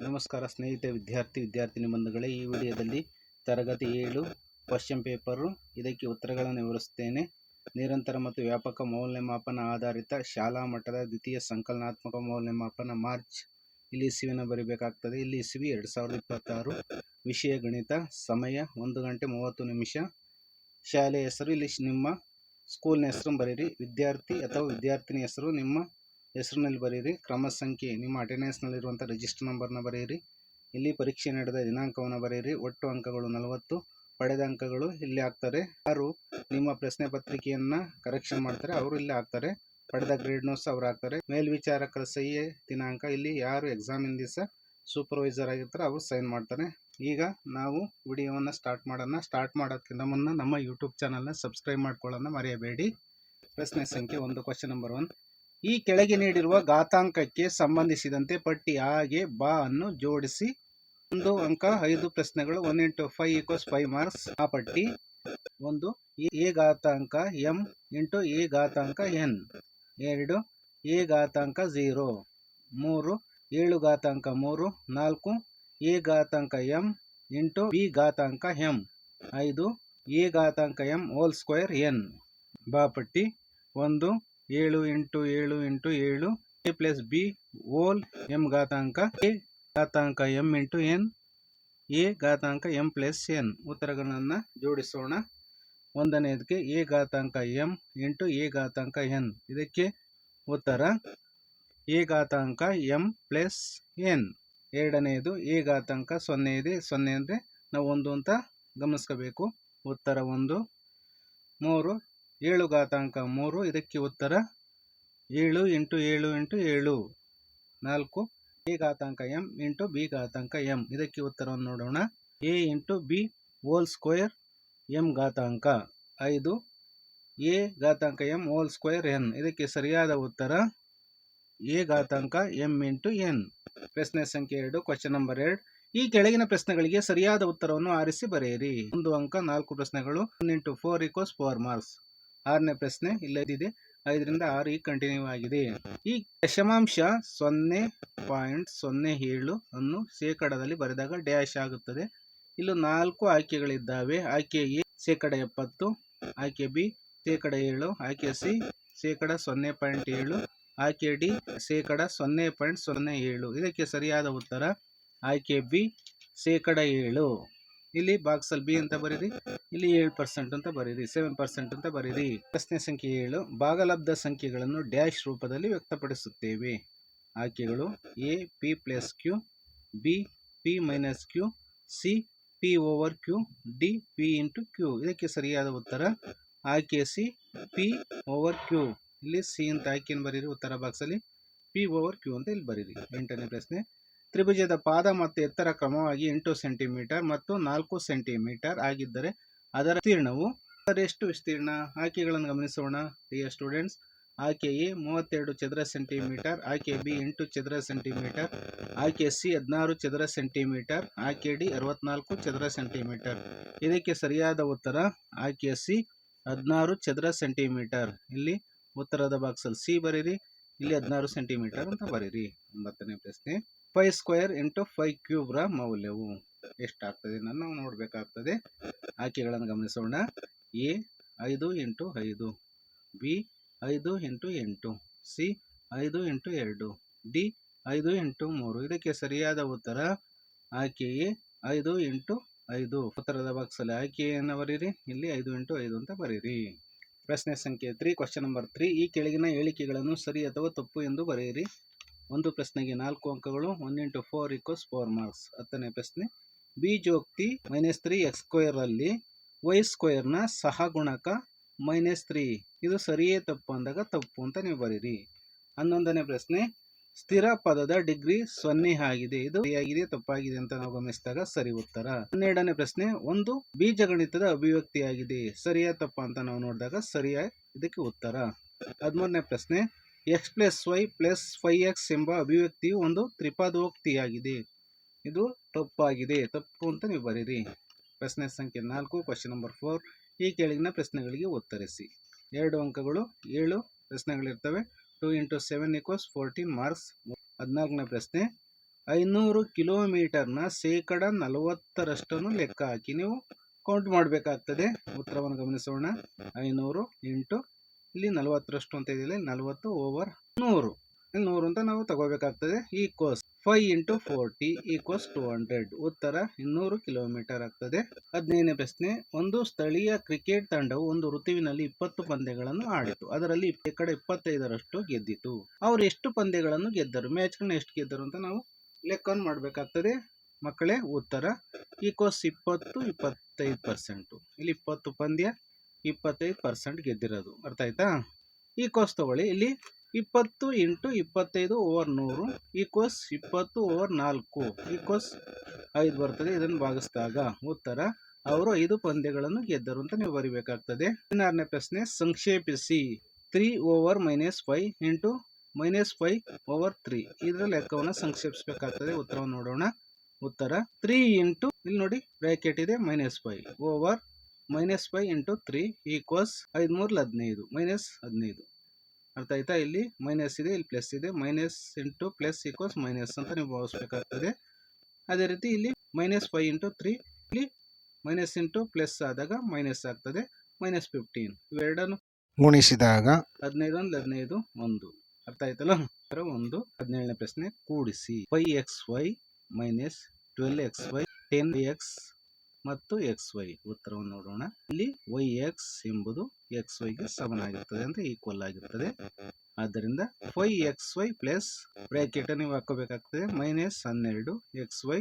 ನಮಸ್ಕಾರ ಸ್ನೇಹಿತ ವಿದ್ಯಾರ್ಥಿನಿ ಬಂಧುಗಳೇ, ಈ ವಿಡಿಯೋದಲ್ಲಿ ತರಗತಿ 7 ಕ್ವಶ್ಚನ್ ಪೇಪರು ಇದಕ್ಕೆ ಉತ್ತರಗಳನ್ನು ವಿವರಿಸುತ್ತೇನೆ. ನಿರಂತರ ಮತ್ತು ವ್ಯಾಪಕ ಮೌಲ್ಯಮಾಪನ ಆಧಾರಿತ ಶಾಲಾ ಮಟ್ಟದ ದ್ವಿತೀಯ ಸಂಕಲನಾತ್ಮಕ ಮೌಲ್ಯಮಾಪನ ಮಾರ್ಚ್. ಇಲ್ಲಿ ಇಸ್ವಿನ ಬರೀಬೇಕಾಗ್ತದೆ. ಇಲ್ಲಿ ಇಸ್ವಿ 2026. ವಿಷಯ ಗಣಿತ. ಸಮಯ 1 ಗಂಟೆ 30 ನಿಮಿಷ. ಶಾಲೆ ಹೆಸರು ಇಲ್ಲಿ ನಿಮ್ಮ ಸ್ಕೂಲ್ನ ಹೆಸರು ಬರೀರಿ. ವಿದ್ಯಾರ್ಥಿ ಅಥವಾ ವಿದ್ಯಾರ್ಥಿನಿ ಹೆಸರು ನಿಮ್ಮ ಹೆಸರಿನಲ್ಲಿ ಬರೀರಿ. ಕ್ರಮ ಸಂಖ್ಯೆ ನಿಮ್ಮ ಅಟೆಂಡೆನ್ಸ್ನಲ್ಲಿರುವಂಥ ರಿಜಿಸ್ಟರ್ ನಂಬರ್ನ ಬರೆಯಿರಿ. ಇಲ್ಲಿ ಪರೀಕ್ಷೆ ನಡೆದ ದಿನಾಂಕವನ್ನು ಬರೆಯಿರಿ. ಒಟ್ಟು ಅಂಕಗಳು 40. ಪಡೆದ ಅಂಕಗಳು ಇಲ್ಲಿ ಹಾಕ್ತಾರೆ. ಯಾರು ನಿಮ್ಮ ಪ್ರಶ್ನೆ ಪತ್ರಿಕೆಯನ್ನು ಕರೆಕ್ಷನ್ ಮಾಡ್ತಾರೆ ಅವರು ಇಲ್ಲಿ ಹಾಕ್ತಾರೆ. ಪಡೆದ ಗ್ರೇಡ್ ನೋಟ್ಸ್ ಅವರು ಹಾಕ್ತಾರೆ. ಮೇಲ್ವಿಚಾರಕರ ಸಹಿಯೇ ದಿನಾಂಕ. ಇಲ್ಲಿ ಯಾರು ಎಕ್ಸಾಮಿನ ದಿವಸ ಸೂಪರ್ವೈಸರ್ ಆಗಿರ್ತಾರೆ ಅವರು ಸೈನ್ ಮಾಡ್ತಾರೆ. ಈಗ ನಾವು ವಿಡಿಯೋವನ್ನು ಸ್ಟಾರ್ಟ್ ಮಾಡೋಣ. ಸ್ಟಾರ್ಟ್ ಮಾಡೋದಕ್ಕಿಂತ ಮುನ್ನ ನಮ್ಮ ಯೂಟ್ಯೂಬ್ ಚಾನಲ್ನ ಸಬ್ಸ್ಕ್ರೈಬ್ ಮಾಡ್ಕೊಳ್ಳೋಣ ಮರೆಯಬೇಡಿ. ಪ್ರಶ್ನೆ ಸಂಖ್ಯೆ 1, ಕ್ವಶನ್ ನಂಬರ್ 1. ಈ ಕೆಳಗೆ ನೀಡಿರುವ ಘಾತಾಂಕಕ್ಕೆ ಸಂಬಂಧಿಸಿದಂತೆ ಪಟ್ಟಿ ಆಗೆ ಬಾ ಅನ್ನು ಜೋಡಿಸಿ. 1 ಅಂಕ 5 ಪ್ರಶ್ನೆಗಳು. 1 × 5 = 5 ಮಾರ್ಕ್ಸ್. ಆ ಪಟ್ಟಿ 1 ಎ ಘಾತಾಂಕ m × ಎ ಘಾತಾಂಕ n. 2 ಎ ಘಾತಾಂಕ 0. 3 7 ಘಾತಾಂಕ 3. 4 ಎ ಘಾತಾಂಕ m × ಬಿ ಘಾತಾಂಕ m. 5 ಎ ಘಾತಾಂಕ m ಹೋಲ್ ಸ್ಕ್ವೇರ್ n. ಬಾ ಪಟ್ಟಿ 1 7 × 7 × 7 a plus B whole m ಘಾತಾಂಕ a ಘಾತಾಂಕ m × n a ಘಾತಾಂಕ m ಪ್ಲಸ್ n. ಉತ್ತರಗಳನ್ನು ಜೋಡಿಸೋಣ. ಒಂದನೇದಕ್ಕೆ a ಘಾತಾಂಕ m × a ಘಾತಾಂಕ n. ಇದಕ್ಕೆ ಉತ್ತರ a ಘಾತಾಂಕ m ಪ್ಲಸ್ n. ಎರಡನೆಯದು a ಘಾತಾಂಕ 0 ಇದೆ. 0 ಅಂದರೆ ನಾವು 1 ಅಂತ ಗಮನಿಸ್ಕೋಬೇಕು. ಉತ್ತರ 1. 3 7 ಘಾತಾಂಕ 3. ಇದಕ್ಕೆ ಉತ್ತರ 7 × 7 × 7. 4 ಎ ಘಾತಾಂಕ m × ಬಿ ಘಾತಾಂಕ m. ಇದಕ್ಕೆ ಉತ್ತರವನ್ನು ನೋಡೋಣ. a × b whole square m ಘಾತಾಂಕ. 5 ಎ ಘಾತಾಂಕ m ಹೋಲ್ ಸ್ಕ್ವೇರ್ n. ಇದಕ್ಕೆ ಸರಿಯಾದ ಉತ್ತರ a ಘಾತಾಂಕ m × n. ಪ್ರಶ್ನೆ ಸಂಖ್ಯೆ 2, ಕ್ವಶನ್ ನಂಬರ್ 2. ಈ ಕೆಳಗಿನ ಪ್ರಶ್ನೆಗಳಿಗೆ ಸರಿಯಾದ ಉತ್ತರವನ್ನು ಆರಿಸಿ ಬರೆಯಿರಿ. 1 ಅಂಕ 4 ಪ್ರಶ್ನೆಗಳು. 1 × 4 = 4 ಮಾರ್ಕ್ಸ್. 6ನೇ ಪ್ರಶ್ನೆ ಇಲ್ಲದಿದೆ. 5 ರಿಂದ 6 ಈಗ ಕಂಟಿನ್ಯೂ ಆಗಿದೆ. ಈ ದಶಮಾಂಶ 0.07 ಅನ್ನು ಶೇಕಡದಲ್ಲಿ ಬರೆದಾಗ ಡ್ಯಾಶ್ ಆಗುತ್ತದೆ. ಇಲ್ಲಿ 4 ಆಯ್ಕೆಗಳಿದ್ದಾವೆ. ಆಯ್ಕೆ ಎ %70, ಆಯ್ಕೆ ಬಿ %7, ಆಯ್ಕೆ ಸಿ %0.7, ಆಯ್ಕೆ ಡಿ %0.07. ಇದಕ್ಕೆ ಸರಿಯಾದ ಉತ್ತರ ಆಯ್ಕೆ ಬಿ %7. ಇಲ್ಲಿ ಬಾಕ್ಸಲ್ಲಿ ಬಿ ಅಂತ ಬರೀರಿ. ಇಲ್ಲಿ 7% ಅಂತ ಬರೀರಿ. 7% ಅಂತ ಬರೀರಿ. ಪ್ರಶ್ನೆ ಸಂಖ್ಯೆ 7. ಭಾಗಲಬ್ಧ ಸಂಖ್ಯೆಗಳನ್ನು ಡ್ಯಾಶ್ ರೂಪದಲ್ಲಿ ವ್ಯಕ್ತಪಡಿಸುತ್ತೇವೆ. ಆಯ್ಕೆಗಳು A P plus Q, B P minus Q, C P over Q, D P into Q. ಇದಕ್ಕೆ ಸರಿಯಾದ ಉತ್ತರ ಆಯ್ಕೆ ಸಿ ಪಿ ಓವರ್ ಕ್ಯೂ. ಇಲ್ಲಿ ಸಿ ಅಂತ ಆಯ್ಕೆಯನ್ನು ಬರೀರಿ. ಉತ್ತರ ಬಾಕ್ಸಲ್ಲಿ ಪಿ ಓವರ್ ಕ್ಯೂ ಅಂತ ಇಲ್ಲಿ ಬರೀರಿ. 8ನೇ ಪ್ರಶ್ನೆ. ತ್ರಿಭುಜದ ಪಾದ ಮತ್ತು ಎತ್ತರ ಕ್ರಮವಾಗಿ 8 ಸೆಂಟಿಮೀಟರ್ ಮತ್ತು 4 ಸೆಂಟಿಮೀಟರ್ ಆಗಿದ್ದರೆ ಅದರ ವಿಸ್ತೀರ್ಣವು ಎಷ್ಟು ವಿಸ್ತೀರ್ಣ? ಆಯ್ಕೆಗಳನ್ನು ಗಮನಿಸೋಣ ಡಿಯರ್ ಸ್ಟೂಡೆಂಟ್ಸ್. ಆಯ್ಕೆ ಎ 32 ಚದರ ಸೆಂಟಿಮೀಟರ್, ಆಯ್ಕೆ ಬಿ 8 ಚದರ ಸೆಂಟಿಮೀಟರ್, ಆಯ್ಕೆ ಸಿ 16 ಚದರ ಸೆಂಟಿಮೀಟರ್, ಆಯ್ಕೆ ಡಿ 64 ಚದರ ಸೆಂಟಿಮೀಟರ್. ಇದಕ್ಕೆ ಸರಿಯಾದ ಉತ್ತರ ಆಯ್ಕೆ ಸಿ 16 ಚದರ ಸೆಂಟಿಮೀಟರ್. ಇಲ್ಲಿ ಉತ್ತರದ ಬಾಕ್ಸಲ್ಲಿ ಸಿ ಬರೀರಿ. ಇಲ್ಲಿ 16 ಸೆಂಟಿಮೀಟರ್ ಅಂತ ಬರೀರಿ. 9ನೇ ಪ್ರಶ್ನೆ. 5² × 5³ ರ ಮೌಲ್ಯವು ಎಷ್ಟಾಗ್ತದೆ ನಾವು ನೋಡಬೇಕಾಗ್ತದೆ. ಆಯ್ಕೆಗಳನ್ನು ಗಮನಿಸೋಣ. A 5 × 5, B 5 × 8, C 5 × 2, D 5 × 3. ಇದಕ್ಕೆ ಸರಿಯಾದ ಉತ್ತರ ಆಯ್ಕೆ ಎ 5 × 5. ಉತ್ತರದ ಬಾಕ್ಸಲ್ಲಿ ಆಯ್ಕೆಯನ್ನು ಬರೀರಿ. ಇಲ್ಲಿ 5 × 5 ಅಂತ ಬರೀರಿ. ಪ್ರಶ್ನೆ ಸಂಖ್ಯೆ 3, ಕ್ವಶನ್ ನಂಬರ್ 3. ಈ ಕೆಳಗಿನ ಹೇಳಿಕೆಗಳನ್ನು ಸರಿ ಅಥವಾ ತಪ್ಪು ಎಂದು ಬರೆಯಿರಿ. ಒಂದು ಪ್ರಶ್ನೆಗೆ 4 ಅಂಕಗಳು. 1 × 4 = 4 ಮಾರ್ಕ್ಸ್. 10ನೇ ಪ್ರಶ್ನೆ. ಬೀಜೋಕ್ತಿ -3x² ರಲ್ಲಿ y² ನ ಸಹಗುಣಕ -3. ಇದು ಸರಿಯೇ ತಪ್ಪು ಅಂದಾಗ ತಪ್ಪು ಅಂತ ನೀವು ಬರೀರಿ. 11ನೇ ಪ್ರಶ್ನೆ. ಸ್ಥಿರ ಪದದ ಡಿಗ್ರಿ 0 ಆಗಿದೆ. ಇದು ಸರಿಯಾಗಿದೆ ತಪ್ಪಾಗಿದೆ ಅಂತ ನಾವು ಗಮನಿಸಿದಾಗ ಸರಿ ಉತ್ತರ. 12ನೇ ಪ್ರಶ್ನೆ. ಒಂದು ಬೀಜಗಣಿತದ ಅಭಿವ್ಯಕ್ತಿಯಾಗಿದೆ. ಸರಿಯಾ ತಪ್ಪ ಅಂತ ನಾವು ನೋಡಿದಾಗ ಸರಿಯಾಗಿ ಇದಕ್ಕೆ ಉತ್ತರ. 13ನೇ ಪ್ರಶ್ನೆ. x + y + 5x ಎಂಬ ಅಭಿವ್ಯಕ್ತಿಯು ಒಂದು ತ್ರಿಪದೋಕ್ತಿಯಾಗಿದೆ. ಇದು ತಪ್ಪಾಗಿದೆ. ತಪ್ಪು ಅಂತ ನೀವು ಬರೀರಿ. ಪ್ರಶ್ನೆ ಸಂಖ್ಯೆ 4, ಕ್ವಶನ್ ನಂಬರ್ 4. ಈ ಕೆಳಗಿನ ಪ್ರಶ್ನೆಗಳಿಗೆ ಉತ್ತರಿಸಿ. 2 ಅಂಕಗಳು. 7 ಪ್ರಶ್ನೆಗಳಿರ್ತವೆ. 2 × 7 = 14 ಮಾರ್ಕ್ಸ್. 14ನೇ ಪ್ರಶ್ನೆ. 500 ಕಿಲೋಮೀಟರ್ನ 40% ಲೆಕ್ಕ ಹಾಕಿ ನೀವು ಕೌಂಟ್ ಮಾಡಬೇಕಾಗ್ತದೆ. ಉತ್ತರವನ್ನು ಗಮನಿಸೋಣ. 500 ಇಂಟು ಇಲ್ಲಿ 40 ಅಂತ ಇದೆಯಲ್ಲ, 40/100 ಇಲ್ಲಿ 100 ಅಂತ ನಾವು ತಗೋಬೇಕಾಗ್ತದೆ. Equals 5 into 40 equals 200. ಉತ್ತರ 200 ಕಿಲೋಮೀಟರ್ ಆಗ್ತದೆ. 15ನೇ ಪ್ರಶ್ನೆ. ಒಂದು ಸ್ಥಳೀಯ ಕ್ರಿಕೆಟ್ ತಂಡವು ಒಂದು ಋತುವಿನಲ್ಲಿ 20 ಪಂದ್ಯಗಳನ್ನು ಆಡಿತು. ಅದರಲ್ಲಿ ಶೇಕಡ 25ರಷ್ಟು ಗೆದ್ದಿತು. ಅವರು ಎಷ್ಟು ಪಂದ್ಯಗಳನ್ನು ಗೆದ್ದರು? ಮ್ಯಾಚ್ಗಳನ್ನ ಎಷ್ಟು ಗೆದ್ದರು ಅಂತ ನಾವು ಲೆಕ್ಕವನ್ನು ಮಾಡಬೇಕಾಗ್ತದೆ ಮಕ್ಕಳೇ. ಉತ್ತರ ಈಕ್ವಲ್ಸ್ 20-25%. ಇಲ್ಲಿ 20 ಪಂದ್ಯ 25% ಗೆದ್ದಿರೋದು. ಅರ್ಥ ಆಯ್ತಾ? ಈಕ್ವಲ್ಸ್ ತಗೊಳ್ಳಿ. ಇಲ್ಲಿ 20 ಇಂಟು 25/100 ಈಕ್ವಲ್ಸ್ 20/4 ಈಕ್ವಲ್ಸ್ 5 ಬರ್ತದೆ. ಇದನ್ನು ಭಾಗಿಸಿದಾಗ ಉತ್ತರ ಅವರು 5 ಪಂದ್ಯಗಳನ್ನು ಗೆದ್ದರು ಅಂತ ನೀವು ಬರಿಬೇಕಾಗ್ತದೆ. 16ನೇ ಪ್ರಶ್ನೆ. ಸಂಕ್ಷೇಪಿಸಿ. 3/-5 ಇಂಟು -5/3 ಇದರ ಲೆಕ್ಕವನ್ನು ಸಂಕ್ಷೇಪಿಸಬೇಕಾಗ್ತದೆ. ಉತ್ತರವನ್ನು ನೋಡೋಣ. ಉತ್ತರ 3 ಇಂಟು ಇಲ್ಲಿ ನೋಡಿ ಬ್ರಾಕೆಟ್ ಇದೆ -5 ಓವರ್ -5 ಇಂಟು 3 ಈಕ್ವಲ್ಸ್ 5×3 -15. ಅರ್ಥ ಆಯ್ತಾ? ಇಲ್ಲಿ ಮೈನಸ್ ಇದೆ, ಇಲ್ಲಿ ಪ್ಲಸ್ ಇದೆ. Minus into plus equals minus ಅಂತ ನೀವು ಭಾವಿಸ್ಬೇಕಾಗ್ತದೆ. ಅದೇ ರೀತಿ ಇಲ್ಲಿ -5 ಇಂಟು 3 ಇಲ್ಲಿ ಮೈನಸ್ ಇಂಟು ಪ್ಲಸ್ ಆದಾಗ ಮೈನಸ್ ಆಗ್ತದೆ. -15 ಇವೆರಡನ್ನು ಗುಣಿಸಿದಾಗ 15 1. ಅರ್ಥ ಆಯ್ತಲ್ಲ? 1. 17ನೇ ಪ್ರಶ್ನೆ. ಕೂಡಿಸಿ. 5xy ಮೈನಸ್ 12xy 10x ಮತ್ತು xy. ಉತ್ತರವನ್ನು ನೋಡೋಣ. ಇಲ್ಲಿ yx ಎಂಬುದು xyಗೆ ಸಮನಾಗಿರ್ತದೆ ಅಂದ್ರೆ ಈಕ್ವಲ್ ಆಗಿರ್ತದೆ. ಆದ್ದರಿಂದ 5xy ಪ್ಲಸ್ ಬ್ರಾಕೆಟ್ ನೀವು ಹಾಕೋಬೇಕಾಗ್ತದೆ -12 xy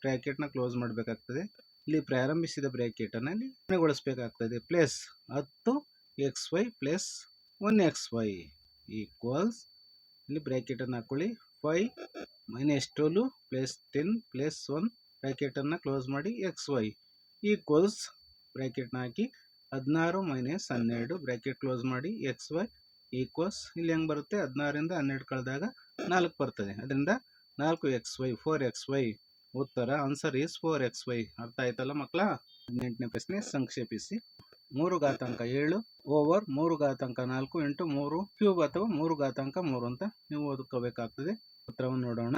ಬ್ರಾಕೆಟ್ ನ ಕ್ಲೋಸ್ ಮಾಡಬೇಕಾಗ್ತದೆ. ಇಲ್ಲಿ ಪ್ರಾರಂಭಿಸಿದ ಬ್ರಾಕೆಟ್ ಅನ್ನ ಇಲ್ಲಿ ಕೊನೆಗೊಳಿಸಬೇಕಾಗ್ತದೆ. Plus 10 xy plus 1xy equals ಇಲ್ಲಿ ಬ್ರಾಕೆಟ್ ಅನ್ನು ಹಾಕೊಳ್ಳಿ. 5 -12 ಪ್ಲಸ್ 10 ಪ್ಲಸ್ 1 ಬ್ರಾಕೆಟ್ ಅನ್ನು ಕ್ಲೋಸ್ ಮಾಡಿ xy ಈಕ್ವಲ್ಸ್ ಬ್ರಾಕೆಟ್ ನ ಹಾಕಿ 16 - 12 ಬ್ರಾಕೆಟ್ ಕ್ಲೋಸ್ ಮಾಡಿ xy ಈಕ್ವಲ್ಸ್ ಇಲ್ಲಿ ಹೆಂಗ್ ಬರುತ್ತೆ? 16ರಿಂದ 12 ಕಳೆದಾಗ 4 ಬರ್ತದೆ. ಅದರಿಂದ 4xy 4xy. ಉತ್ತರ ಆನ್ಸರ್ ಈಸ್ 4xy. ಅರ್ಥ ಆಯ್ತಲ್ಲ ಮಕ್ಕಳ? 18ನೇ ಪ್ರಶ್ನೆ. ಸಂಕ್ಷೇಪಿಸಿ. 3/7 ಓವರ್ 3/4 ಇಂಟು 3 ಕ್ಯೂಬ್ ಅಥವಾ 3/3 ಅಂತ ನೀವು ಓದ್ಕೋಬೇಕಾಗ್ತದೆ. ಉತ್ತರವನ್ನು ನೋಡೋಣ.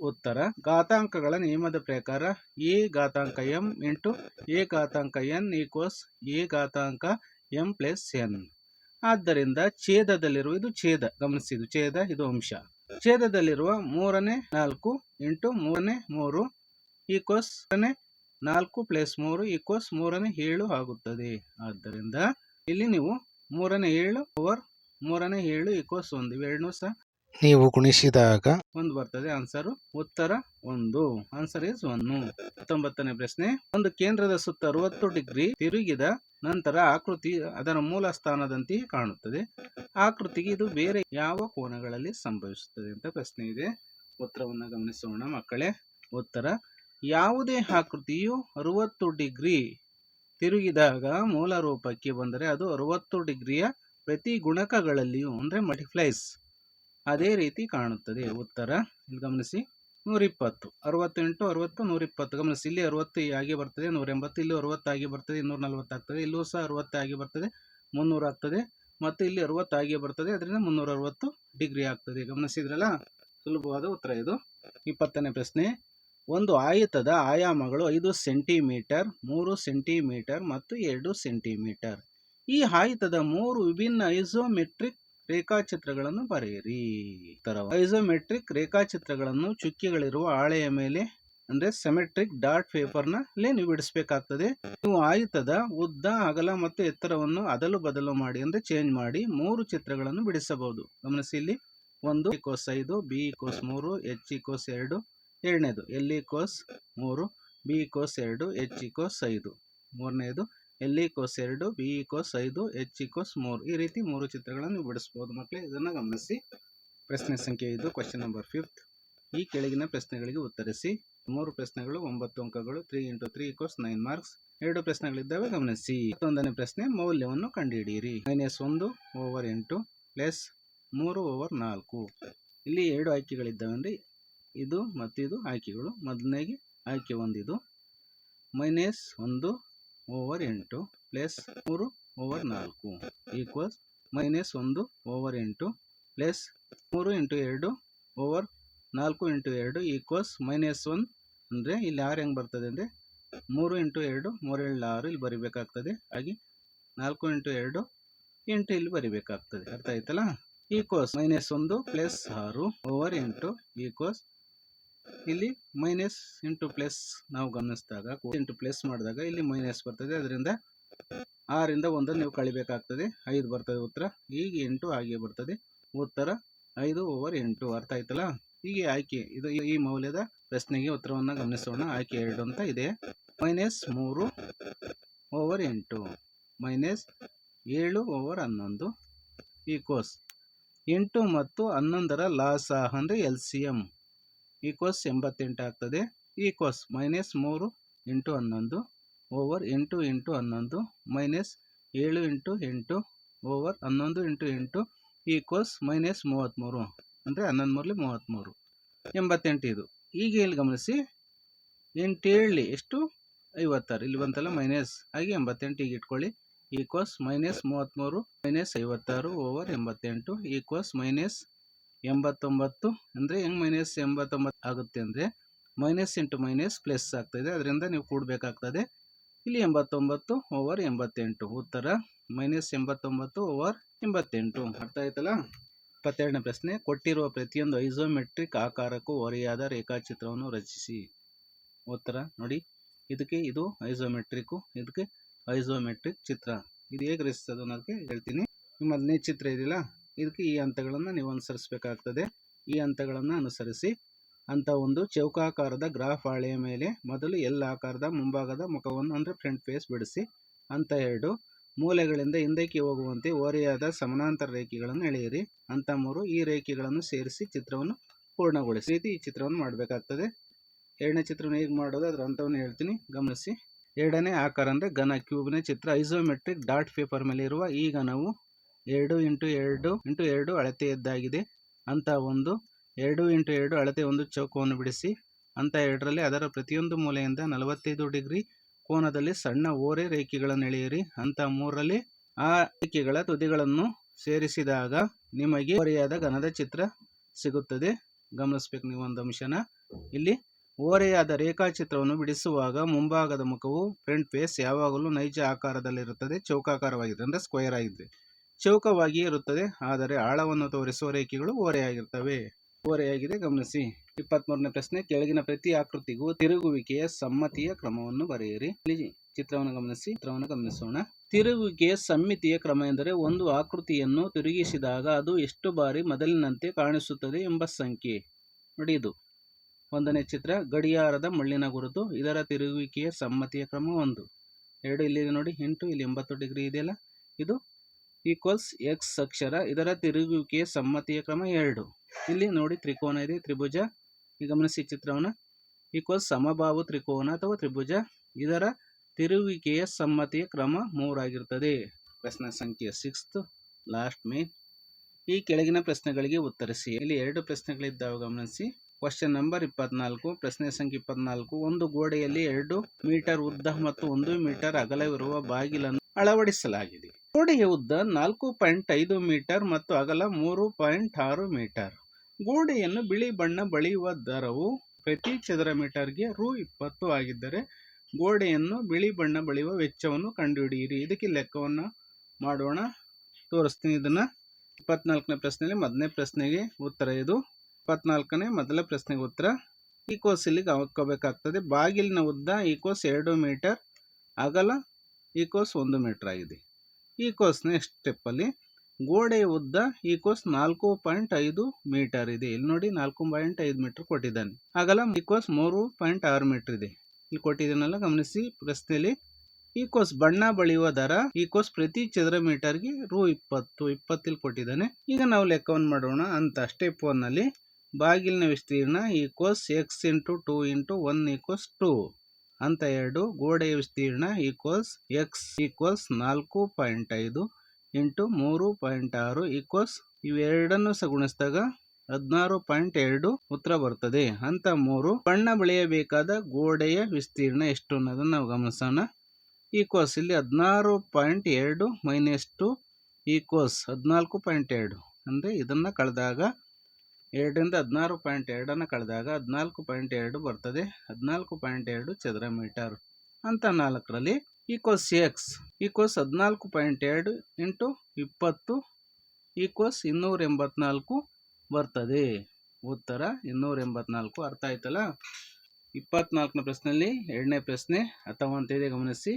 ಉತ್ತರ ಘಾತಾಂಕಗಳ ನಿಯಮದ ಪ್ರಕಾರ a⁻m into a⁻n equals a⁻m plus n. ಆದ್ದರಿಂದ ಛೇದದಲ್ಲಿರುವ ಇದು ಛೇದ, ಗಮನಿಸಿ ಇದು ಛೇದ, ಇದು ಅಂಶ. ಛೇದದಲ್ಲಿರುವ 3/4 ಇಂಟು 3/3 ಈಕ್ವಲ್ಸ್ 4 ಪ್ಲಸ್ 3 ಈಕ್ವಲ್ಸ್ 3/7 ಆಗುತ್ತದೆ. ಆದ್ದರಿಂದ ಇಲ್ಲಿ ನೀವು 3/7 ಓವರ್ 3/7 ಈಕ್ವಲ್ಸ್ 1 ಇವೆರಡನ್ನೂ ಸಹ ನೀವು ಗುಣಿಸಿದಾಗ 1 ಬರ್ತದೆ. ಆನ್ಸರ್ ಉತ್ತರ 1. Answer is 1. 19ನೇ ಪ್ರಶ್ನೆ. ಒಂದು ಕೇಂದ್ರದ ಸುತ್ತ 60 ಡಿಗ್ರಿ ತಿರುಗಿದ ನಂತರ ಆಕೃತಿ ಅದರ ಮೂಲ ಸ್ಥಾನದಂತೆಯೇ ಕಾಣುತ್ತದೆ. ಆಕೃತಿಗೆ ಇದು ಬೇರೆ ಯಾವ ಕೋನಗಳಲ್ಲಿ ಸಂಭವಿಸುತ್ತದೆ ಅಂತ ಪ್ರಶ್ನೆ ಇದೆ. ಉತ್ತರವನ್ನು ಗಮನಿಸೋಣ ಮಕ್ಕಳೇ. ಉತ್ತರ ಯಾವುದೇ ಆಕೃತಿಯು 60 ಡಿಗ್ರಿ ತಿರುಗಿದಾಗ ಮೂಲ ರೂಪಕ್ಕೆ ಬಂದರೆ ಅದು 60 ಡಿಗ್ರಿಯ ಪ್ರತಿ ಗುಣಕಗಳಲ್ಲಿಯೂ ಅಂದ್ರೆ ಮಲ್ಟಿಪ್ಲೈಸ್ ಅದೇ ರೀತಿ ಕಾಣುತ್ತದೆ. ಉತ್ತರ ಇಲ್ಲಿ ಗಮನಿಸಿ 120. 60 ಇಂಟು 60 120. ಗಮನಿಸಿ ಇಲ್ಲಿ 60 ಆಗಿ ಬರ್ತದೆ, 180 ಇಲ್ಲಿ 60 ಆಗಿ ಬರ್ತದೆ, 240 ಆಗ್ತದೆ. ಇಲ್ಲೂ ಸಹ 60 ಆಗಿ ಬರ್ತದೆ, 300 ಆಗ್ತದೆ. ಮತ್ತು ಇಲ್ಲಿ 60 ಆಗಿ ಬರ್ತದೆ, ಅದರಿಂದ 360 ಡಿಗ್ರಿ ಆಗ್ತದೆ. ಗಮನಿಸಿದ್ರಲ್ಲ, ಸುಲಭವಾದ ಉತ್ತರ ಇದು. 20ನೇ ಪ್ರಶ್ನೆ. ಒಂದು ಆಯತದ ಆಯಾಮಗಳು 5 ಸೆಂಟಿಮೀಟರ್ 3 ಸೆಂಟಿಮೀಟರ್ ಮತ್ತು 2 ಸೆಂಟಿಮೀಟರ್. ಈ ಆಯತದ 3 ವಿಭಿನ್ನ ಐಸೋಮೆಟ್ರಿಕ್ ರೇಖಾಚಿತ್ರಗಳನ್ನು ಬರೆಯಿರಿ. ಐಸೋಮೆಟ್ರಿಕ್ ರೇಖಾಚಿತ್ರಗಳನ್ನು ಚುಕ್ಕಿಗಳಿರುವ ಹಾಳೆಯ ಮೇಲೆ ಅಂದ್ರೆ ಸೆಮೆಟ್ರಿಕ್ ಡಾಟ್ ಪೇಪರ್ ನಲ್ಲಿ ನೀವು ಬಿಡಿಸಬೇಕಾಗ್ತದೆ. ನೀವು ಆಯತದ ಉದ್ದ, ಅಗಲ ಮತ್ತು ಎತ್ತರವನ್ನು ಅದಲು ಬದಲು ಮಾಡಿ ಅಂದ್ರೆ ಚೇಂಜ್ ಮಾಡಿ 3 ಚಿತ್ರಗಳನ್ನು ಬಿಡಿಸಬಹುದು. ಗಮನಿಸಿ ಇಲ್ಲಿ 1 = 5, b = 3, h = 2, ಎರಡನೇದು l = 3, b = 2, h = 5, ಮೂರನೇದು l = 2, b = 5, h = 3. ಈ ರೀತಿ 3 ಚಿತ್ರಗಳನ್ನು ನೀವು ಬಿಡಿಸಬಹುದು ಮಕ್ಕಳೇ. ಇದನ್ನ ಗಮನಿಸಿ. ಪ್ರಶ್ನೆ ಸಂಖ್ಯೆ 5, ಕ್ವೆಶ್ಚನ್ ನಂಬರ್ 5. ಈ ಕೆಳಗಿನ ಪ್ರಶ್ನೆಗಳಿಗೆ ಉತ್ತರಿಸಿ. 3 ಪ್ರಶ್ನೆಗಳು 9 ಅಂಕಗಳು. 3 × 3 = 9 ಮಾರ್ಕ್ಸ್. 2 ಪ್ರಶ್ನೆಗಳಿದ್ದಾವೆ, ಗಮನಿಸಿ. 11ನೇ ಪ್ರಶ್ನೆ. ಮೌಲ್ಯವನ್ನು ಕಂಡುಹಿಡಿಯಿರಿ. -1/8 ಪ್ಲಸ್ 3/4. ಇಲ್ಲಿ 2 ಆಯ್ಕೆಗಳಿದ್ದಾವೆ ಅಂದ್ರೆ ಇದು ಮತ್ತು ಇದು ಆಯ್ಕೆಗಳು. ಮೊದಲನೇಗೆ ಆಯ್ಕೆ 1 ಇದು. -1/8 plus 3/4 equals -1/8 plus 3 × 2/4 4 into 2 equals -1 ಅಂದರೆ ಇಲ್ಲಿ 6 ಹೆಂಗೆ ಬರ್ತದೆ ಅಂದರೆ 3 ಇಂಟು 2 3 7 6 ಇಲ್ಲಿ ಬರಿಬೇಕಾಗ್ತದೆ. ಹಾಗೆ 4 ಇಂಟು 2 8 ಇಲ್ಲಿ ಬರಿಬೇಕಾಗ್ತದೆ. ಅರ್ಥ ಆಯ್ತಲ್ಲ. ಈಕ್ವಲ್ಸ್ -1 ಪ್ಲಸ್ 6 ಓವರ್ 8 ಈಕ್ವಲ್ಸ್ ಇಲ್ಲಿ ಮೈನಸ್ ಇಂಟು ಪ್ಲಸ್ ನಾವು ಗಮನಿಸಿದಾಗ ಇಂಟು ಪ್ಲಸ್ ಮಾಡಿದಾಗ ಇಲ್ಲಿ ಮೈನಸ್ ಬರ್ತದೆ. ಅದರಿಂದ 6ರಿಂದ 1 ನೀವು ಕಳಿಬೇಕಾಗ್ತದೆ. 5 ಬರ್ತದೆ ಉತ್ತರ. ಈಗ 8 ಹಾಗೆ ಬರ್ತದೆ. ಉತ್ತರ 5 ಓವರ್ 8. ಅರ್ಥ ಆಯ್ತಲ್ಲ. ಹೀಗೆ ಆಯ್ಕೆ ಇದು ಈ ಮೌಲ್ಯದ ಪ್ರಶ್ನೆಗೆ ಉತ್ತರವನ್ನು ಗಮನಿಸೋಣ. ಆಯ್ಕೆ 2 ಅಂತ ಇದೆ. -3 ಓವರ್ 8 -7 ಓವರ್ 11 ಈಕ್ವಲ್ಸ್ 8 ಮತ್ತು 11ರ ಲಾಸ ಅಂದರೆ LCM ಈಕ್ವಲ್ಸ್ 88 ಆಗ್ತದೆ. Equals -3 into 11 over 8 into 11 -7 into 8 over 11 into 8 equals -33 ಅಂದರೆ 11 33 88 ಇದು. ಈಗ ಇಲ್ಲಿ ಗಮನಿಸಿ 8 7 ಎಷ್ಟು 56 ಇಲ್ಲಿ ಬಂತಲ್ಲ ಮೈನಸ್, ಹಾಗೆ 88 ಈಗ ಇಟ್ಕೊಳ್ಳಿ. ಈಕ್ವಲ್ಸ್ -33 -56 ಓವರ್ 88 ಈಕ್ವಲ್ಸ್ -89 ಅಂದರೆ ಹೆಂಗೆ -89 ಆಗುತ್ತೆ ಅಂದರೆ ಮೈನಸ್ ಇಂಟು ಮೈನಸ್ ಪ್ಲಸ್ ಆಗ್ತದೆ. ಅದರಿಂದ ನೀವು ಕೂಡಬೇಕಾಗ್ತದೆ. ಇಲ್ಲಿ 89 ಓವರ್ 88 ಉತ್ತರ -89 ಓವರ್ 88. ಅರ್ಥ ಆಯ್ತಲ್ಲ. 22ನೇ ಪ್ರಶ್ನೆ. ಕೊಟ್ಟಿರುವ ಪ್ರತಿಯೊಂದು ಐಸೋಮೆಟ್ರಿಕ್ ಆಕಾರಕ್ಕೂ ಓರೆಯಾದ ರೇಖಾಚಿತ್ರವನ್ನು ರಚಿಸಿ. ಉತ್ತರ ನೋಡಿ, ಇದಕ್ಕೆ ಇದು ಐಸೋಮೆಟ್ರಿಕ್, ಇದಕ್ಕೆ ಐಸೋಮೆಟ್ರಿಕ್ ಚಿತ್ರ. ಇದು ಹೇಗೆ ರಚಿಸೋದು ಅನ್ನೋದಕ್ಕೆ ಹೇಳ್ತೀನಿ. ನಿಮ್ಮ 15ನೇ ಚಿತ್ರ ಇದೆಯಲ್ಲ, ಇದಕ್ಕೆ ಈ ಹಂತಗಳನ್ನು ನೀವು ಅನುಸರಿಸಬೇಕಾಗ್ತದೆ. ಈ ಹಂತಗಳನ್ನು ಅನುಸರಿಸಿ ಅಂತ ಒಂದು ಚೌಕಾಕಾರದ ಗ್ರಾಫ್ ಹಾಳೆಯ ಮೇಲೆ ಮೊದಲು ಎಲ್ ಆಕಾರದ ಮುಂಭಾಗದ ಮುಖವನ್ನು ಅಂದರೆ ಫ್ರಂಟ್ ಫೇಸ್ ಬಿಡಿಸಿ. ಹಂತ 2 ಮೂಲೆಗಳಿಂದ ಹಿಂದಕ್ಕೆ ಹೋಗುವಂತೆ ಓರೆಯಾದ ಸಮಾನಾಂತರ ರೇಖೆಗಳನ್ನು ಎಳೆಯಿರಿ. ಹಂತ 3 ಈ ರೇಖೆಗಳನ್ನು ಸೇರಿಸಿ ಚಿತ್ರವನ್ನು ಪೂರ್ಣಗೊಳಿಸಿ. ಈ ರೀತಿ ಈ ಚಿತ್ರವನ್ನು ಮಾಡಬೇಕಾಗ್ತದೆ. 2ನೇ ಚಿತ್ರವನ್ನು ಹೇಗೆ ಮಾಡೋದು ಅದರ ಹಂತವನ್ನು ಹೇಳ್ತೀನಿ, ಗಮನಿಸಿ. 2ನೇ ಆಕಾರ ಅಂದರೆ ಘನ ಕ್ಯೂಬ್ನ ಚಿತ್ರ. ಐಸೋಮೆಟ್ರಿಕ್ ಡಾಟ್ ಪೇಪರ್ ಮೇಲೆ ಇರುವ ಈ ಘನವು 2 ಇಂಟು 2 ಇಂಟು 2 ಅಳತೆಯದ್ದಾಗಿದೆ. ಹಂತ 1 2 ಇಂಟು 2 ಅಳತೆ ಒಂದು ಚೌಕವನ್ನು ಬಿಡಿಸಿ. ಹಂತ 2ರಲ್ಲಿ ಅದರ ಪ್ರತಿಯೊಂದು ಮೂಲೆಯಿಂದ 45 ಡಿಗ್ರಿ ಕೋನದಲ್ಲಿ ಸಣ್ಣ ಓರೆ ರೇಖೆಗಳನ್ನು ಎಳೆಯಿರಿ. ಹಂತ 3ರಲ್ಲಿ ಆ ರೇಖೆಗಳ ತುದಿಗಳನ್ನು ಸೇರಿಸಿದಾಗ ನಿಮಗೆ ಓರೆಯಾದ ಘನದ ಚಿತ್ರ ಸಿಗುತ್ತದೆ. ಗಮನಿಸಬೇಕು ನೀವು ಒಂದು ಅಂಶನ. ಇಲ್ಲಿ ಓರೆಯಾದ ರೇಖಾಚಿತ್ರವನ್ನು ಬಿಡಿಸುವಾಗ ಮುಂಭಾಗದ ಮುಖವು ಫ್ರಂಟ್ ಫೇಸ್ ಯಾವಾಗಲೂ ನೈಜ ಆಕಾರದಲ್ಲಿರುತ್ತದೆ. ಚೌಕಾಕಾರವಾಗಿದೆ ಅಂದರೆ ಸ್ಕ್ವೇರ್ ಆಗಿದೆ, ಚೌಕವಾಗಿಯೇ ಇರುತ್ತದೆ. ಆದರೆ ಆಳವನ್ನು ತೋರಿಸುವ ರೇಖೆಗಳು ಓರೆಯಾಗಿರ್ತವೆ. ಓರೆಯಾಗಿದೆ, ಗಮನಿಸಿ. 23ನೇ ಪ್ರಶ್ನೆ. ಕೆಳಗಿನ ಪ್ರತಿ ಆಕೃತಿಗೂ ತಿರುಗುವಿಕೆಯ ಸಮ್ಮತಿಯ ಕ್ರಮವನ್ನು ಬರೆಯಿರಿ. ಇಲ್ಲಿ ಚಿತ್ರವನ್ನು ಗಮನಿಸೋಣ. ತಿರುಗುವಿಕೆಯ ಸಮ್ಮಿತಿಯ ಕ್ರಮ ಎಂದರೆ ಒಂದು ಆಕೃತಿಯನ್ನು ತಿರುಗಿಸಿದಾಗ ಅದು ಎಷ್ಟು ಬಾರಿ ಮೊದಲಿನಂತೆ ಕಾಣಿಸುತ್ತದೆ ಎಂಬ ಸಂಖ್ಯೆ. ನೋಡಿ, ಇದು 1ನೇ ಚಿತ್ರ. ಗಡಿಯಾರದ ಮುಳ್ಳಿನ ಗುರುತು. ಇದರ ತಿರುಗುವಿಕೆಯ ಸಮ್ಮತಿಯ ಕ್ರಮ 1. 2 ಇಲ್ಲಿದೆ ನೋಡಿ, 8 ಇಲ್ಲಿ 80 ಡಿಗ್ರಿ ಇದೆಯಲ್ಲ, ಇದು ಈಕ್ವಲ್ಸ್ ಎಕ್ಸ್ ಅಕ್ಷರ. ಇದರ ತಿರುಗುವಿಕೆಯ ಸಮ್ಮತಿಯ ಕ್ರಮ 2. ಇಲ್ಲಿ ನೋಡಿ ತ್ರಿಕೋನ ಇದೆ, ತ್ರಿಭುಜ. ಈಗ ಗಮನಿಸಿ ಚಿತ್ರವನ್ನು. ಈಕ್ವಲ್ಸ್ ಸಮಬಾಹು ತ್ರಿಕೋನ ಅಥವಾ ತ್ರಿಭುಜ. ಇದರ ತಿರುಗುವಿಕೆಯ ಸಮ್ಮತಿಯ ಕ್ರಮ 3 ಆಗಿರ್ತದೆ. ಪ್ರಶ್ನೆ ಸಂಖ್ಯೆ 6 ಲಾಸ್ಟ್ ಮೇನ್. ಈ ಕೆಳಗಿನ ಪ್ರಶ್ನೆಗಳಿಗೆ ಉತ್ತರಿಸಿ. ಇಲ್ಲಿ 2 ಪ್ರಶ್ನೆಗಳಿದ್ದಾವೆ, ಗಮನಿಸಿ. Question number 24. ಪ್ರಶ್ನೆ ಸಂಖ್ಯೆ 24. ಒಂದು ಗೋಡೆಯಲ್ಲಿ 2 ಮೀಟರ್ ಉದ್ದ ಮತ್ತು 1 ಮೀಟರ್ ಅಗಲವಿರುವ ಬಾಗಿಲನ್ನು ಅಳವಡಿಸಲಾಗಿದೆ. ಗೋಡೆಯ ಉದ್ದ 4.5 ಮೀಟರ್ ಮತ್ತು ಅಗಲ 3.6 ಮೀಟರ್. ಗೋಡೆಯನ್ನು ಬಿಳಿ ಬಣ್ಣ ಬಳಿಯುವ ದರವು ಪ್ರತಿ ಚದರ ಮೀಟರ್ಗೆ ರೂ. 20 ಆಗಿದ್ದರೆ ಗೋಡೆಯನ್ನು ಬಿಳಿ ಬಣ್ಣ ಬಳಿಯುವ ವೆಚ್ಚವನ್ನು ಕಂಡುಹಿಡಿಯಿರಿ. ಇದಕ್ಕೆ ಲೆಕ್ಕವನ್ನು ಮಾಡೋಣ, ತೋರಿಸ್ತೀನಿ ಇದನ್ನ. 24ನೇ ಪ್ರಶ್ನೆಯಲ್ಲಿ ಮೊದಲನೇ ಪ್ರಶ್ನೆಗೆ ಉತ್ತರ ಇದು. 24ನೇ ಮೊದಲ ಪ್ರಶ್ನೆಗೆ ಉತ್ತರ. ಈಕ್ವಲ್ಸ್ ಇಲ್ಲಿಗೆ ಹಾಕೋಬೇಕಾಗ್ತದೆ. ಬಾಗಿಲಿನ ಉದ್ದ ಈಕ್ವಲ್ಸ್ 2 ಮೀಟರ್, ಅಗಲ ಈಕ್ವಲ್ಸ್ 1 ಮೀಟರ್ ಆಗಿದೆ. ಈಕ್ವಲ್ಸ್ ನೆಕ್ಸ್ಟ್ ಸ್ಟೆಪ್ಪಲ್ಲಿ ಗೋಡೆಯ ಉದ್ದ ಈಕ್ವಲ್ಸ್ 4.5 ಮೀಟರ್ ಇದೆ. ಇಲ್ಲಿ ನೋಡಿ 4.5 ಮೀಟರ್ ಕೊಟ್ಟಿದ್ದಾನೆ. ಅಗಲ ಈಕ್ವಲ್ಸ್ 3.6 ಮೀಟರ್ ಇದೆ. ಇಲ್ಲಿ ಕೊಟ್ಟಿದ್ದಾನಲ್ಲ, ಗಮನಿಸಿ ಪ್ರಶ್ನೆಯಲ್ಲಿ. ಈಕ್ವಲ್ಸ್ ಬಣ್ಣ ಬಳಿಯುವ ದರ ಈಕ್ವಲ್ಸ್ ಪ್ರತಿ ಚದರ ಮೀಟರ್ಗೆ ರೂ. 20 ಇಲ್ಲಿ ಕೊಟ್ಟಿದ್ದಾನೆ. ಈಗ ನಾವು ಲೆಕ್ಕವನ್ನು ಮಾಡೋಣ. ಅಂತ ಸ್ಟೆಪ್ 1 ಅಲ್ಲಿ ಬಾಗಿಲಿನ ವಿಸ್ತೀರ್ಣ equals X into 2 into 1 equals 2. ಹಂತ 2 ಗೋಡೆಯ ವಿಸ್ತೀರ್ಣ equals x equals 4.5 into 3.6 equals ಇವೆರಡನ್ನು ಗುಣಿಸಿದಾಗ 16.2 ಉತ್ತರ ಬರ್ತದೆ. ಹಂತ 3 ಬಣ್ಣ ಬಳಿಯಬೇಕಾದ ಗೋಡೆಯ ವಿಸ್ತೀರ್ಣ ಎಷ್ಟು ಅನ್ನೋದನ್ನು ನಾವು ಗಮನಿಸೋಣ. ಈಕ್ವಲ್ಸ್ ಇಲ್ಲಿ 16.2 ಮೈನಸ್ 2 ಈಕ್ವಲ್ಸ್ 14.2 ಅಂದರೆ ಇದನ್ನು ಕಳೆದಾಗ 2ರಿಂದ 16.2 ಕಳೆದಾಗ 14.2 ಬರ್ತದೆ. 14.2 ಚದರ ಮೀಟರ್. ಹಂತ 4ರಲ್ಲಿ equals x equals 14.2 into 20 equals 284 ಬರ್ತದೆ. ಉತ್ತರ 284. ಅರ್ಥ ಆಯ್ತಲ್ಲ. 24ನೇ ಪ್ರಶ್ನೆಯಲ್ಲಿ 2ನೇ ಪ್ರಶ್ನೆ ಅಥವಾ ಅಂತಿದೆ ಗಮನಿಸಿ.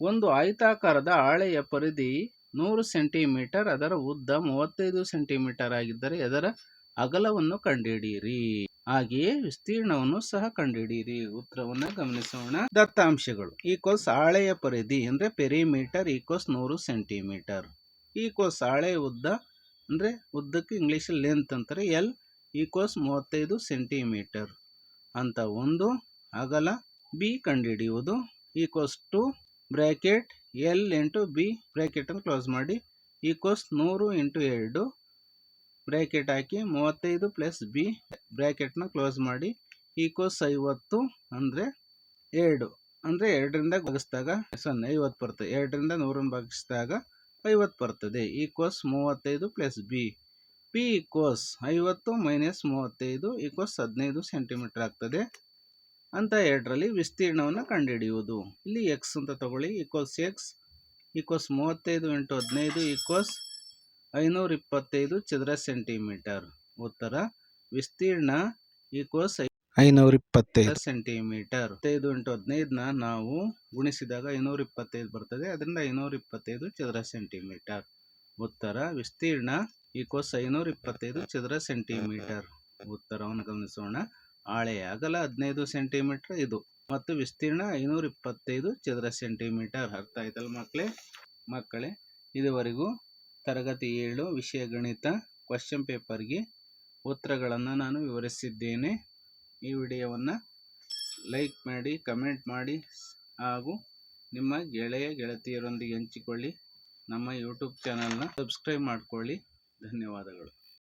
ಒಂದು ಆಯತಾಕಾರದ ಹಾಳೆಯ ಪರಿಧಿ 100 ಸೆಂಟಿಮೀಟರ್, ಅದರ ಉದ್ದ 35 ಸೆಂಟಿಮೀಟರ್ ಆಗಿದ್ದರೆ ಅದರ ಅಗಲವನ್ನು ಕಂಡುಹಿಡಿಯಿರಿ. ಹಾಗೆಯೇ ವಿಸ್ತೀರ್ಣವನ್ನು ಸಹ ಕಂಡುಹಿಡಿಯಿರಿ. ಉತ್ತರವನ್ನು ಗಮನಿಸೋಣ. ದತ್ತಾಂಶಗಳು ಈಕ್ವಲ್ಸ್ ಹಾಳೆಯ ಪರಿಧಿ ಅಂದ್ರೆ ಪೆರಿಮೀಟರ್ ಈಕ್ವಲ್ಸ್ 100 ಸೆಂಟಿಮೀಟರ್ ಈಕ್ವಲ್ಸ್ ಹಾಳೆಯ ಉದ್ದ ಅಂದ್ರೆ ಉದ್ದಕ್ಕೆ ಇಂಗ್ಲಿಷ್ ಲೆಂತ್ ಅಂತಾರೆ. L equals 35 centimetre. ಅಂತ 1 ಅಗಲ ಬಿ ಕಂಡುಹಿಡಿಯುವುದು equals to bracket L into B bracket ಅನ್ನು ಕ್ಲೋಸ್ ಮಾಡಿ ಈಕ್ವಲ್ಸ್ 100 ಇಂಟು 2 ಬ್ರಾಕೆಟ್ ಹಾಕಿ 35 ಪ್ಲಸ್ ಬಿ ಬ್ರಾಕೆಟ್ ನ ಕ್ಲೋಸ್ ಮಾಡಿ ಈಕ್ವಲ್ಸ್ 50 ಅಂದ್ರೆ 2 ಅಂದ್ರೆ 2ರಿಂದ ಭಾಗಿಸಿದಾಗ 50 ಬರ್ತದೆ. 2ರಿಂದ 100 ಭಾಗಿಸಿದಾಗ 50 ಬರ್ತದೆ. Equals 35 plus B P equals 50 minus 35 equals 15 centimetre ಆಗ್ತದೆ. ಅಂತ 2ರಲ್ಲಿ ವಿಸ್ತೀರ್ಣವನ್ನು ಕಂಡುಹಿಡಿಯುವುದು. ಇಲ್ಲಿ ಎಕ್ಸ್ ಅಂತ ತಗೊಳ್ಳಿ. Equals x equals 35 into 15 equals 525 ಚದರ ಸೆಂಟಿಮೀಟರ್. ಉತ್ತರ ವಿಸ್ತೀರ್ಣ ಈಕ್ವಲ್ಸ್ 525 ಸೆಂಟಿಮೀಟರ್. 5 ಇಂಟು 15ನ ನಾವು ಗುಣಿಸಿದಾಗ 525 ಬರ್ತದೆ. ಅದರಿಂದ 525 ಚದರ ಸೆಂಟಿಮೀಟರ್. ಉತ್ತರ ವಿಸ್ತೀರ್ಣ ಈಕ್ವಲ್ಸ್ 525 ಚದರ ಸೆಂಟಿಮೀಟರ್. ಉತ್ತರವನ್ನು ಗಮನಿಸೋಣ. ಹಾಳೆಯ ಅಗಲ 15 ಸೆಂಟಿಮೀಟರ್ ಇದು ಮತ್ತು ವಿಸ್ತೀರ್ಣ 525 ಚದರ ಸೆಂಟಿಮೀಟರ್. ಅರ್ಥ ಆಯ್ತಲ್ಲ ಮಕ್ಕಳೇ. ಇದುವರೆಗೂ ತರಗತಿ 7 ವಿಷಯ ಗಣಿತ ಕ್ವಶನ್ ಪೇಪರ್ಗೆ ಉತ್ತರಗಳನ್ನು ನಾನು ವಿವರಿಸಿದ್ದೇನೆ. ಈ ವಿಡಿಯೋವನ್ನು ಲೈಕ್ ಮಾಡಿ, ಕಮೆಂಟ್ ಮಾಡಿ ಹಾಗೂ ನಿಮ್ಮ ಗೆಳೆಯ ಗೆಳತಿಯರೊಂದಿಗೆ ಹಂಚಿಕೊಳ್ಳಿ. ನಮ್ಮ ಯೂಟ್ಯೂಬ್ ಚಾನಲ್ನ ಸಬ್ಸ್ಕ್ರೈಬ್ ಮಾಡಿಕೊಳ್ಳಿ. ಧನ್ಯವಾದಗಳು.